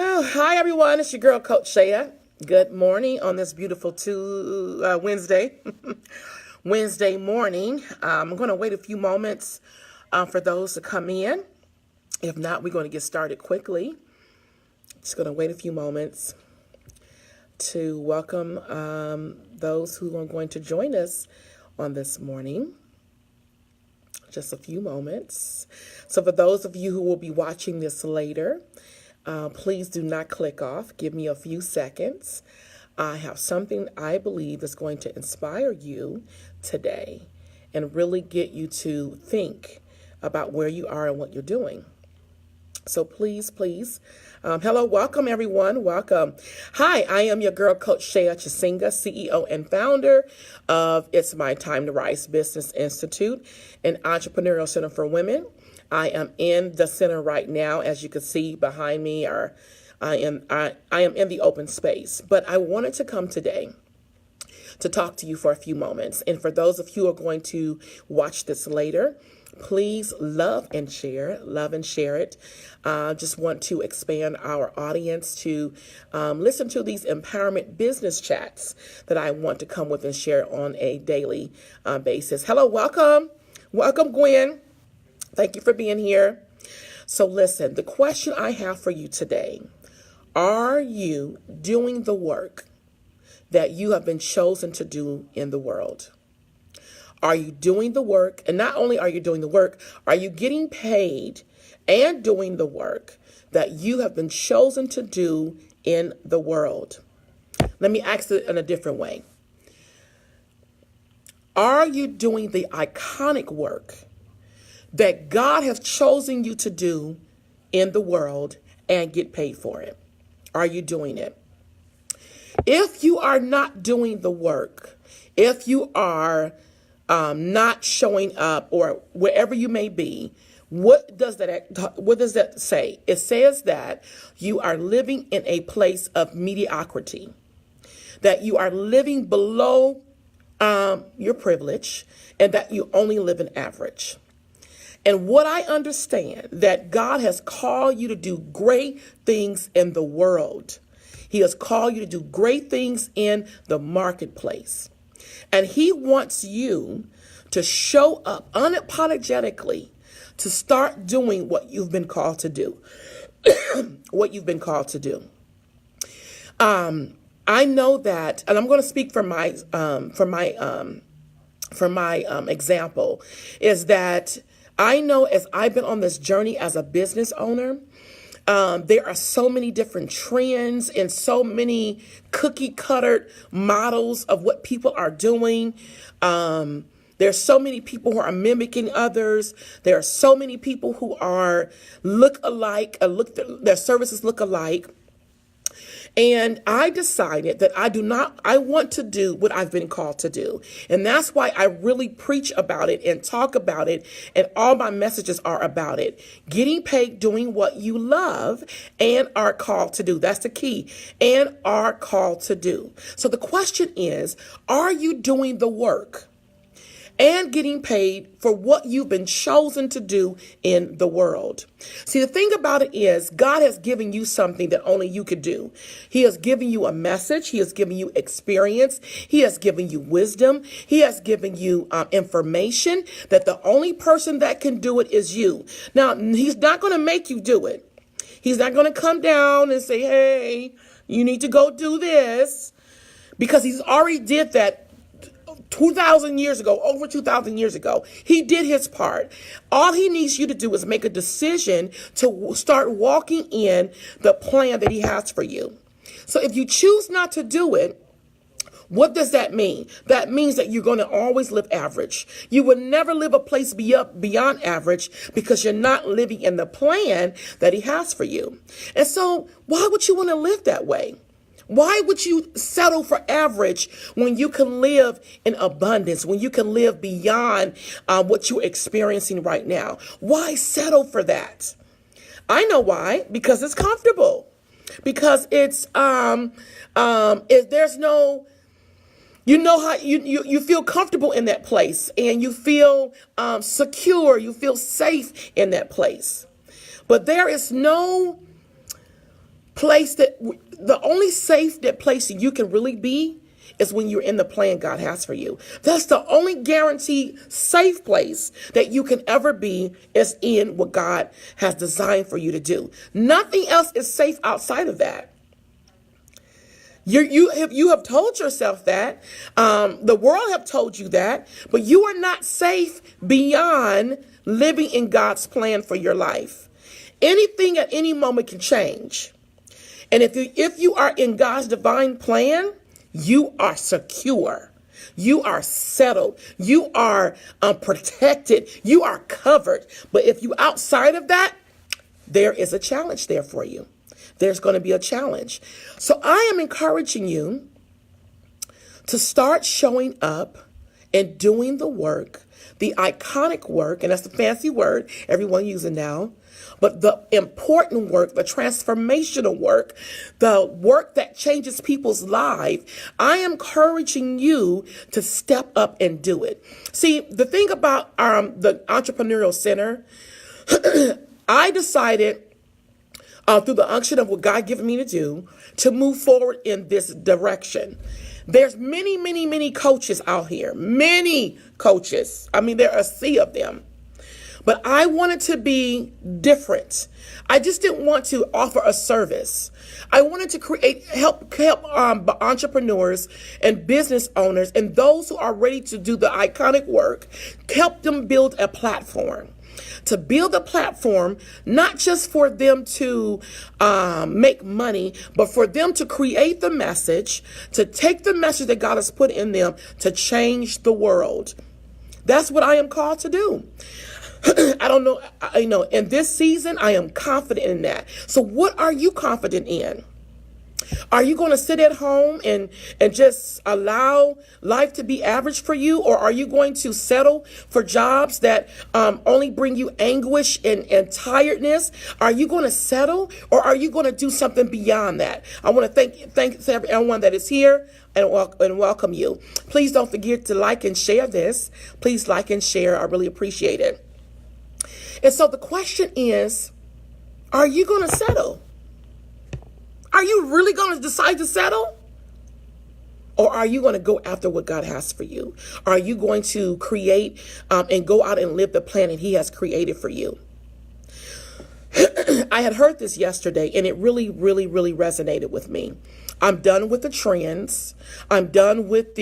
Oh, hi everyone, it's your girl Coach Sheya. Good morning on this beautiful Wednesday morning. I'm going to wait a few moments for those to come in. If not, we're going to get started quickly. Just going to wait a few moments to welcome those who are going to join us on this morning. Just a few moments. So for those of you who will be watching this later, please do not click off. Give me a few seconds. I have something I believe is going to inspire you today and really get you to think about where you are and what you're doing. So please, hello, welcome everyone, welcome. Hi, I am your girl, Coach Sheya Atterberry-Chisenga, CEO and founder of It's My Time to Rise Business Institute, an entrepreneurial center for women. I am in the center right now, as you can see behind me, I am in the open space. But I wanted to come today to talk to you for a few moments. And for those of you who are going to watch this later, please love and share it. Just want to expand our audience to listen to these empowerment business chats that I want to come with and share on a daily basis. Hello, welcome, Gwen. Thank you for being here. So listen, the question I have for you today, are you doing the work that you have been chosen to do in the world? Are you doing the work? And not only are you doing the work, are you getting paid and doing the work that you have been chosen to do in the world? Let me ask it in a different way. Are you doing the iconic work that God has chosen you to do in the world and get paid for it? Are you doing it? If you are not doing the work, if you are not showing up or wherever you may be, what does that say? It says that you are living in a place of mediocrity, that you are living below your privilege, and that you only live in average. And what I understand, that God has called you to do great things in the world. He has called you to do great things in the marketplace. And he wants you to show up unapologetically, to start doing what you've been called to do. What you've been called to do. I know that, and I'm going to speak from my example, is that I know as I've been on this journey as a business owner, there are so many different trends and so many cookie cutter models of what people are doing. There's so many people who are mimicking others. There are so many people who are look alike, their services look alike. And I decided that I want to do what I've been called to do. And that's why I really preach about it and talk about it. And all my messages are about it. Getting paid doing what you love and are called to do. That's the key. And are called to do. So the question is, are you doing the work and getting paid for what you've been chosen to do in the world? See, the thing about it is God has given you something that only you could do. He has given you a message. He has given you experience. He has given you wisdom. He has given you information that the only person that can do it is you. Now, he's not going to make you do it. He's not going to come down and say, hey, you need to go do this, because he's already did that 2,000 years ago, over 2,000 years ago. He did his part. All he needs you to do is make a decision to start walking in the plan that he has for you. So if you choose not to do it, what does that mean? That means that you're going to always live average. You will never live a place beyond average, because you're not living in the plan that he has for you. And so why would you want to live that way? Why would you settle for average when you can live in abundance, when you can live beyond what you're experiencing right now? Why settle for that? I know why. Because it's comfortable. Because it's there's no, you know how you feel comfortable in that place, and you feel secure, you feel safe in that place. But there is no place the only safe that place you can really be is when you're in the plan God has for you. That's the only guaranteed safe place that you can ever be, is in what God has designed for you to do. Nothing else is safe outside of that. You have told yourself that. The world have told you that, but you are not safe beyond living in God's plan for your life. Anything at any moment can change. And if you are in God's divine plan, you are secure. You are settled. You are protected. You are covered. But if you outside of that, there is a challenge there for you. There's going to be a challenge. So I am encouraging you to start showing up and doing the work, the iconic work, and that's the fancy word everyone using now, but the important work, the transformational work, the work that changes people's lives. I am encouraging you to step up and do it. See, the thing about the Entrepreneurial Center, I decided through the unction of what God given me to do, to move forward in this direction. There's many, many, many coaches out here, many coaches. I mean, there are a sea of them. But I wanted to be different. I just didn't want to offer a service. I wanted to help entrepreneurs and business owners and those who are ready to do the iconic work, help them build a platform. To build a platform, not just for them to make money, but for them to create the message, to take the message that God has put in them to change the world. That's what I am called to do. I don't know, in this season, I am confident in that. So what are you confident in? Are you going to sit at home and just allow life to be average for you? Or are you going to settle for jobs that only bring you anguish and tiredness? Are you going to settle, or are you going to do something beyond that? I want to thank everyone that is here and welcome you. Please don't forget to like and share this. Please like and share. I really appreciate it. And so the question is, are you going to settle? Are you really going to decide to settle? Or are you going to go after what God has for you? Are you going to create and go out and live the plan that He has created for you? I had heard this yesterday, and it really, really, really resonated with me. I'm done with the trends. I'm done with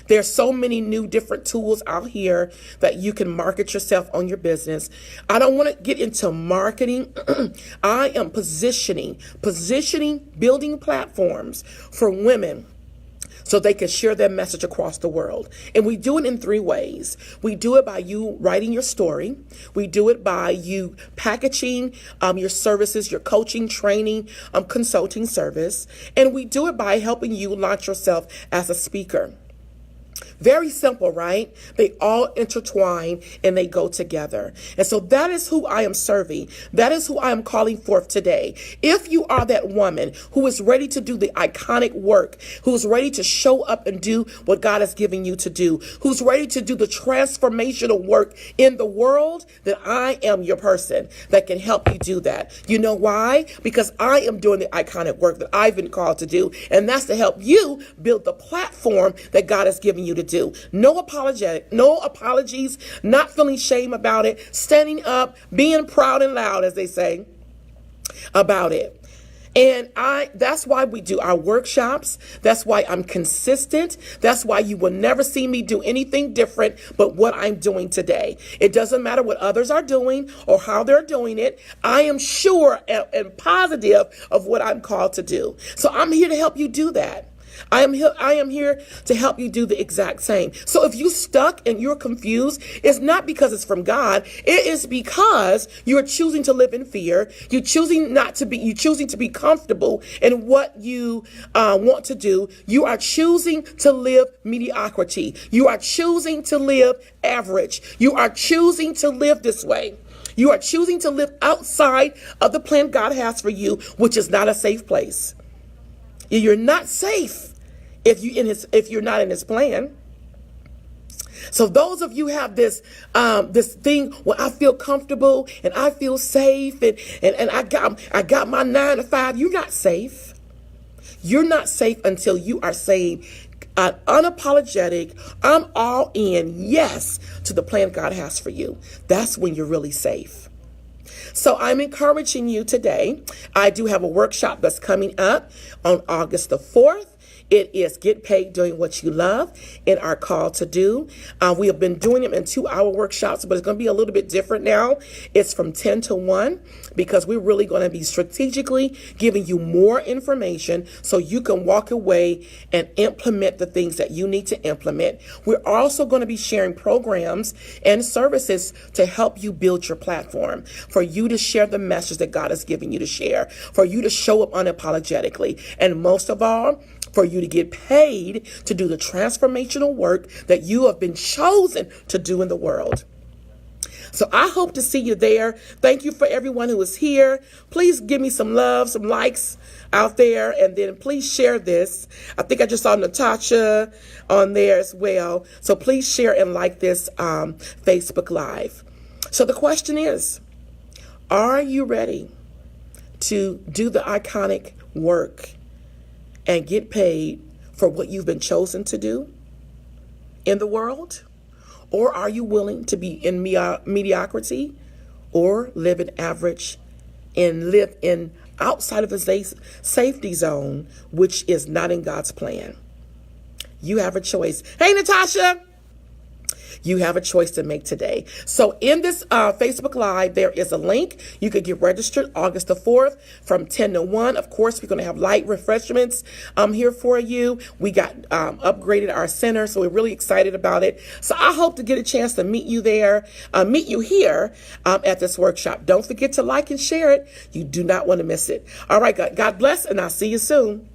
there's so many new different tools out here that you can market yourself on your business. I don't want to get into marketing. I am positioning, building platforms for women so they can share their message across the world. And we do it in 3 ways. We do it by you writing your story. We do it by you packaging your services, your coaching, training, consulting service. And we do it by helping you launch yourself as a speaker. Very simple, right? They all intertwine and they go together. And so that is who I am serving. That is who I am calling forth today. If you are that woman who is ready to do the iconic work, who's ready to show up and do what God has given you to do, who's ready to do the transformational work in the world, then I am your person that can help you do that. You know why? Because I am doing the iconic work that I've been called to do, and that's to help you build the platform that God has given you to do. No apologies, not feeling shame about it, standing up, being proud and loud, as they say, about it. And that's why we do our workshops. That's why I'm consistent. That's why you will never see me do anything different but what I'm doing today. It doesn't matter what others are doing or how they're doing it. I am sure and positive of what I'm called to do. So I'm here to help you do that. I am here to help you do the exact same. So if you're stuck and you're confused, it's not because it's from God. It is because you're choosing to live in fear. You're choosing to be comfortable in what you want to do. You are choosing to live mediocrity. You are choosing to live average. You are choosing to live this way. You are choosing to live outside of the plan God has for you, which is not a safe place. You're not safe if you're not in His plan. So those of you have this this thing where I feel comfortable and I feel safe and I got my 9 to 5. You're not safe. You're not safe until you are saved. Unapologetic, I'm all in, yes, to the plan God has for you. That's when you're really safe. So I'm encouraging you today. I do have a workshop that's coming up on August the 4th. It is Get Paid Doing What You Love in our call to do. We have been doing them in 2-hour workshops, but it's going to be a little bit different now. It's from 10 to 1 because we're really going to be strategically giving you more information so you can walk away and implement the things that you need to implement. We're also going to be sharing programs and services to help you build your platform, for you to share the message that God has given you to share, for you to show up unapologetically, and most of all, for you to get paid to do the transformational work that you have been chosen to do in the world. So I hope to see you there. Thank you for everyone who is here. Please give me some love, some likes out there, and then please share this. I think I just saw Natasha on there as well. So please share and like this Facebook Live. So the question is, are you ready to do the iconic work and get paid for what you've been chosen to do in the world? Or are you willing to be in mediocrity or live in average and live in outside of a safety zone, which is not in God's plan? You have a choice. Hey, Natasha! You have a choice to make today. So in this Facebook Live, there is a link. You could get registered August the 4th from 10 to 1. Of course, we're going to have light refreshments here for you. We got upgraded our center, so we're really excited about it. So I hope to get a chance to meet you there, meet you here at this workshop. Don't forget to like and share it. You do not want to miss it. All right, God bless, and I'll see you soon.